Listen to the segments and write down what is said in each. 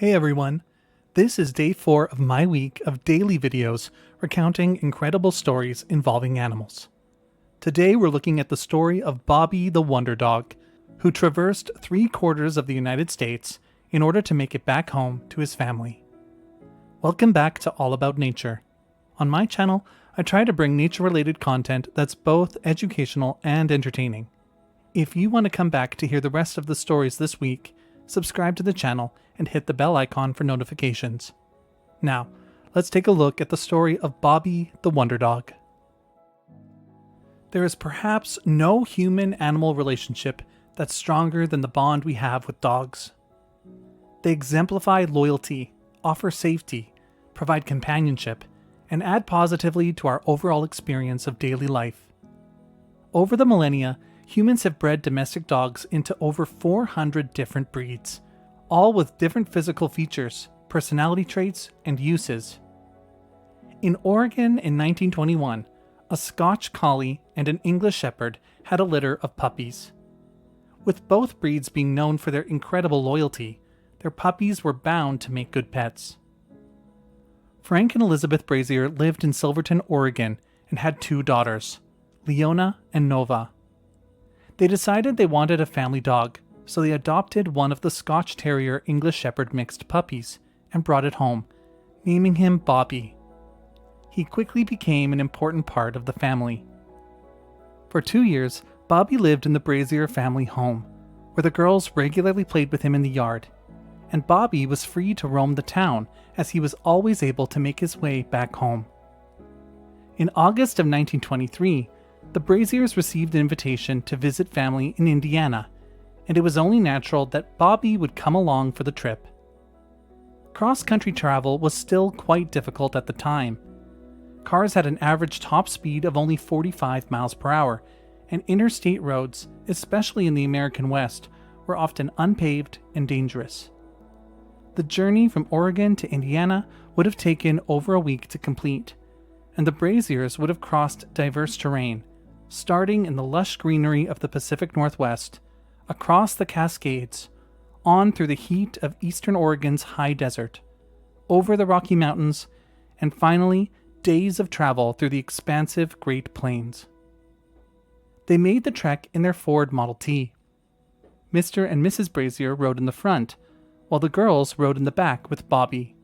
Hey everyone, this is day 4 of my week of daily videos recounting incredible stories involving animals. Today we're looking at the story of Bobbie the Wonder Dog, who traversed 3/4 of the United States in order to make it back home to his family. Welcome back to All About Nature. On my channel, I try to bring nature-related content that's both educational and entertaining. If you want to come back to hear the rest of the stories this week, subscribe to the channel and hit the bell icon for notifications. Now, let's take a look at the story of Bobbie the Wonder Dog. There is perhaps no human-animal relationship that's stronger than the bond we have with dogs. They exemplify loyalty, offer safety, provide companionship, and add positively to our overall experience of daily life. Over the millennia, humans have bred domestic dogs into over 400 different breeds, all with different physical features, personality traits, and uses. In Oregon in 1921, a Scotch Collie and an English Shepherd had a litter of puppies. With both breeds being known for their incredible loyalty, their puppies were bound to make good pets. Frank and Elizabeth Brazier lived in Silverton, Oregon, and had 2 daughters, Leona and Nova. They decided they wanted a family dog, so they adopted one of the Scotch Terrier English Shepherd mixed puppies and brought it home, naming him Bobbie. He quickly became an important part of the family. For 2 years, Bobbie lived in the Brazier family home, where the girls regularly played with him in the yard, and Bobbie was free to roam the town as he was always able to make his way back home. In August of 1923, the Braziers received an invitation to visit family in Indiana, and it was only natural that Bobbie would come along for the trip. Cross-country travel was still quite difficult at the time. Cars had an average top speed of only 45 miles per hour, and interstate roads, especially in the American West, were often unpaved and dangerous. The journey from Oregon to Indiana would have taken over a week to complete, and the Braziers would have crossed diverse terrain, starting in the lush greenery of the Pacific Northwest, across the Cascades, on through the heat of eastern Oregon's high desert, over the Rocky Mountains, and finally, days of travel through the expansive Great Plains. They made the trek in their Ford Model T. Mr. and Mrs. Brazier rode in the front, while the girls rode in the back with Bobbie.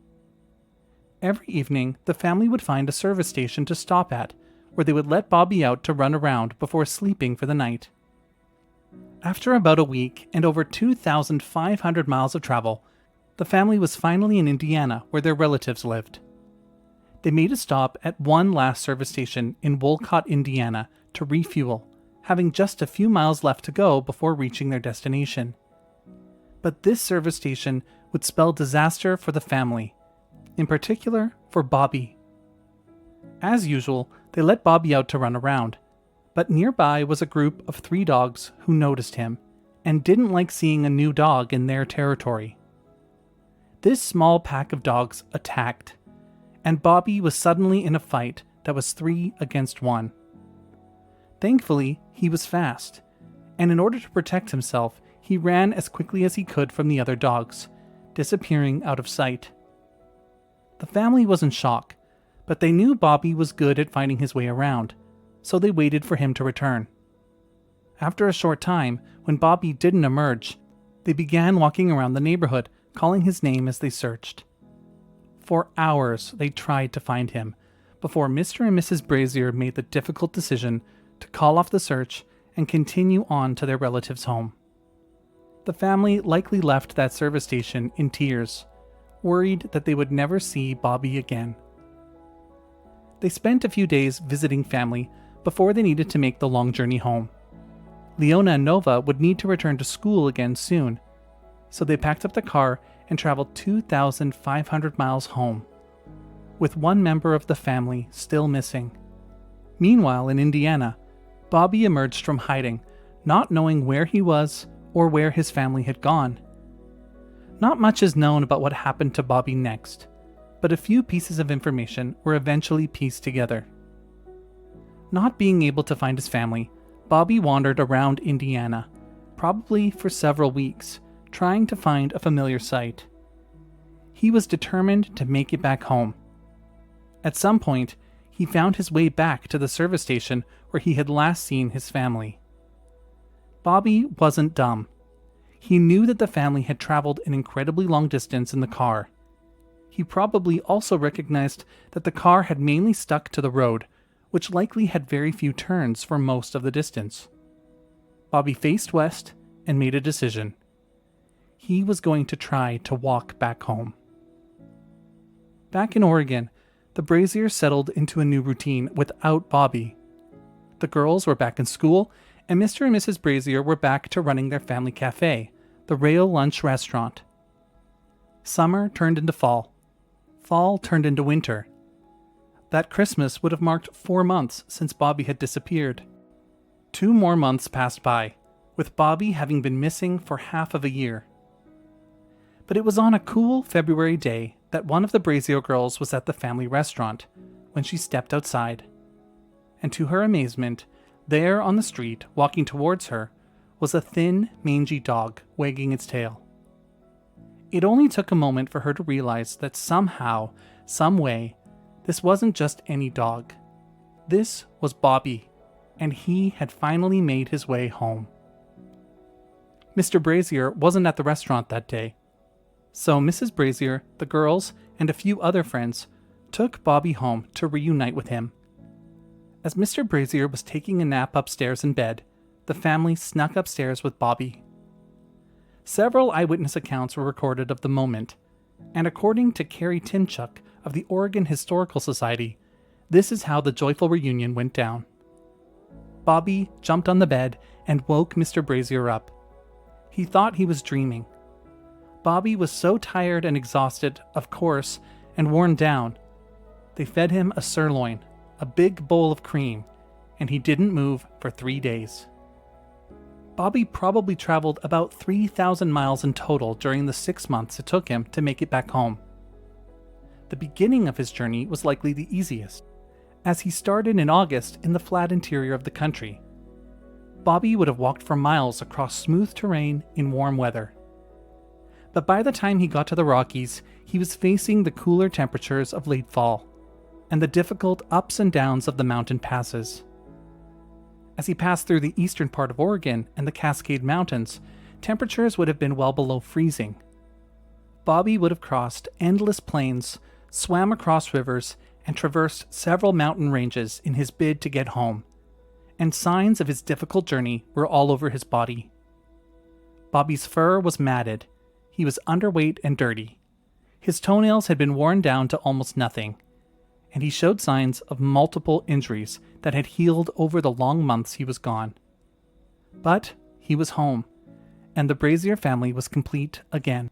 Every evening, the family would find a service station to stop at, where they would let Bobbie out to run around before sleeping for the night. After about a week and over 2,500 miles of travel, the family was finally in Indiana, where their relatives lived. They made a stop at one last service station in Wolcott, Indiana, to refuel, having just a few miles left to go before reaching their destination. But this service station would spell disaster for the family, in particular for Bobbie. As usual, they let Bobbie out to run around, but nearby was a group of 3 dogs who noticed him and didn't like seeing a new dog in their territory. This small pack of dogs attacked, and Bobbie was suddenly in a fight that was 3 against 1. Thankfully, he was fast, and in order to protect himself, he ran as quickly as he could from the other dogs, disappearing out of sight. The family was in shock, but they knew Bobbie was good at finding his way around, so they waited for him to return. After a short time, when Bobbie didn't emerge, they began walking around the neighborhood, calling his name as they searched. For hours, they tried to find him, before Mr. and Mrs. Brazier made the difficult decision to call off the search and continue on to their relative's home. The family likely left that service station in tears, worried that they would never see Bobbie again. They spent a few days visiting family before they needed to make the long journey home. Leona and Nova would need to return to school again soon, so they packed up the car and traveled 2,500 miles home, with one member of the family still missing. Meanwhile, in Indiana, Bobbie emerged from hiding, not knowing where he was or where his family had gone. Not much is known about what happened to Bobbie next, but a few pieces of information were eventually pieced together. Not being able to find his family, Bobbie wandered around Indiana, probably for several weeks, trying to find a familiar sight. He was determined to make it back home. At some point, he found his way back to the service station where he had last seen his family. Bobbie wasn't dumb. He knew that the family had traveled an incredibly long distance in the car. He probably also recognized that the car had mainly stuck to the road, which likely had very few turns for most of the distance. Bobbie faced west and made a decision. He was going to try to walk back home. Back in Oregon, the Braziers settled into a new routine without Bobbie. The girls were back in school, and Mr. and Mrs. Brazier were back to running their family cafe, the Rail Lunch Restaurant. Summer turned into fall. Fall turned into winter. That Christmas would have marked 4 months since Bobbie had disappeared. 2 more months passed by, with Bobbie having been missing for half of a year. But it was on a cool February day that one of the Brazier girls was at the family restaurant when she stepped outside. And to her amazement, there on the street, walking towards her, was a thin, mangy dog wagging its tail. It only took a moment for her to realize that somehow, some way, this wasn't just any dog. This was Bobbie, and he had finally made his way home. Mr. Brazier wasn't at the restaurant that day, so Mrs. Brazier, the girls, and a few other friends took Bobbie home to reunite with him. As Mr. Brazier was taking a nap upstairs in bed, the family snuck upstairs with Bobbie. Several eyewitness accounts were recorded of the moment, and according to Carrie Timchuk of the Oregon Historical Society, this is how the joyful reunion went down. Bobbie jumped on the bed and woke Mr. Brazier up. He thought he was dreaming. Bobbie was so tired and exhausted, of course, and worn down. They fed him a sirloin, a big bowl of cream, and he didn't move for 3 days. Bobbie probably traveled about 3,000 miles in total during the 6 months it took him to make it back home. The beginning of his journey was likely the easiest, as he started in August in the flat interior of the country. Bobbie would have walked for miles across smooth terrain in warm weather. But by the time he got to the Rockies, he was facing the cooler temperatures of late fall, and the difficult ups and downs of the mountain passes. As he passed through the eastern part of Oregon and the Cascade Mountains, temperatures would have been well below freezing. Bobbie would have crossed endless plains, swam across rivers, and traversed several mountain ranges in his bid to get home, and signs of his difficult journey were all over his body. Bobbie's fur was matted. He was underweight and dirty. His toenails had been worn down to almost nothing, and he showed signs of multiple injuries that had healed over the long months he was gone. But he was home, and the Brazier family was complete again.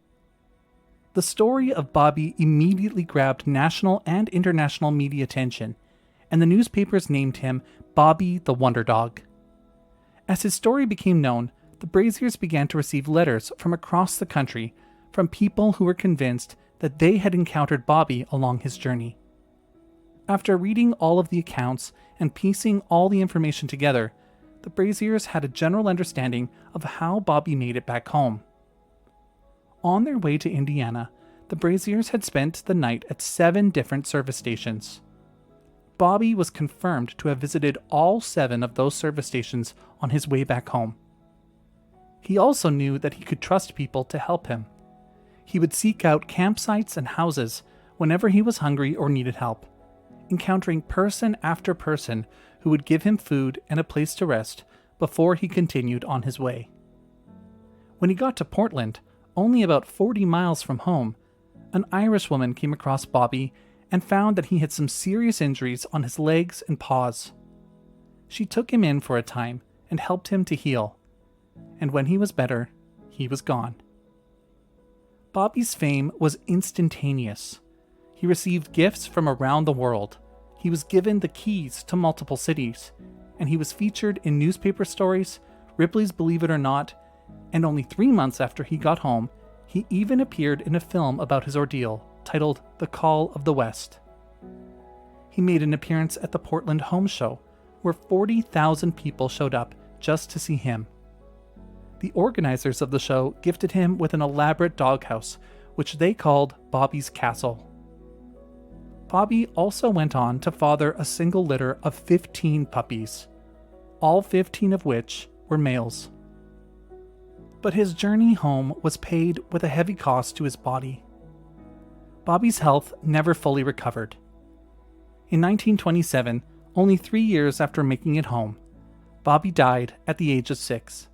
The story of Bobbie immediately grabbed national and international media attention, and the newspapers named him Bobbie the Wonder Dog. As his story became known, the Braziers began to receive letters from across the country from people who were convinced that they had encountered Bobbie along his journey. After reading all of the accounts and piecing all the information together, the Braziers had a general understanding of how Bobbie made it back home. On their way to Indiana, the Braziers had spent the night at 7 different service stations. Bobbie was confirmed to have visited all 7 of those service stations on his way back home. He also knew that he could trust people to help him. He would seek out campsites and houses whenever he was hungry or needed help, encountering person after person who would give him food and a place to rest before he continued on his way. When he got to Portland, only about 40 miles from home, an Irish woman came across Bobbie and found that he had some serious injuries on his legs and paws. She took him in for a time and helped him to heal, and when he was better, he was gone. Bobbie's fame was instantaneous. He received gifts from around the world. He was given the keys to multiple cities, and he was featured in newspaper stories, Ripley's Believe It or Not, and only 3 months after he got home, he even appeared in a film about his ordeal titled The Call of the West. He made an appearance at the Portland Home Show, where 40,000 people showed up just to see him. The organizers of the show gifted him with an elaborate doghouse which they called Bobbie's Castle. Bobbie also went on to father a single litter of 15 puppies, all 15 of which were males. But his journey home was paid with a heavy cost to his body. Bobbie's health never fully recovered. In 1927, only 3 years after making it home, Bobbie died at the age of 6.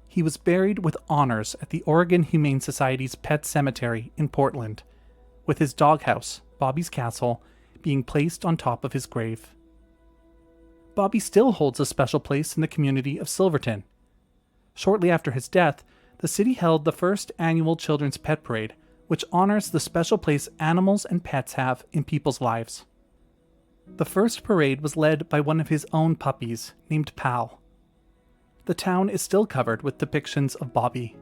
He was buried with honors at the Oregon Humane Society's Pet Cemetery in Portland, with his doghouse, Bobbie's Castle, being placed on top of his grave. Bobbie still holds a special place in the community of Silverton. Shortly after his death, the city held the first annual Children's Pet Parade, which honors the special place animals and pets have in people's lives. The first parade was led by one of his own puppies, named Pal. The town is still covered with depictions of Bobbie.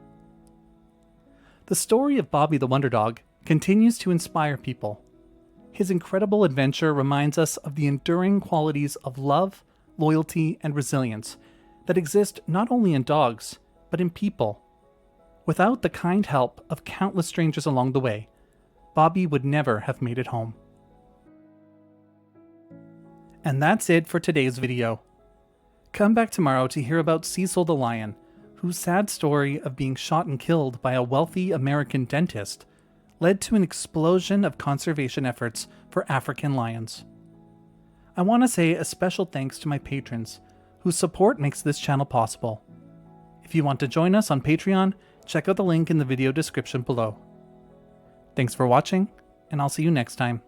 The story of Bobbie the Wonder Dog continues to inspire people. His incredible adventure reminds us of the enduring qualities of love, loyalty, and resilience that exist not only in dogs, but in people. Without the kind help of countless strangers along the way, Bobbie would never have made it home. And that's it for today's video. Come back tomorrow to hear about Cecil the lion, whose sad story of being shot and killed by a wealthy American dentist led to an explosion of conservation efforts for African lions. I want to say a special thanks to my patrons, whose support makes this channel possible. If you want to join us on Patreon, check out the link in the video description below. Thanks for watching, and I'll see you next time.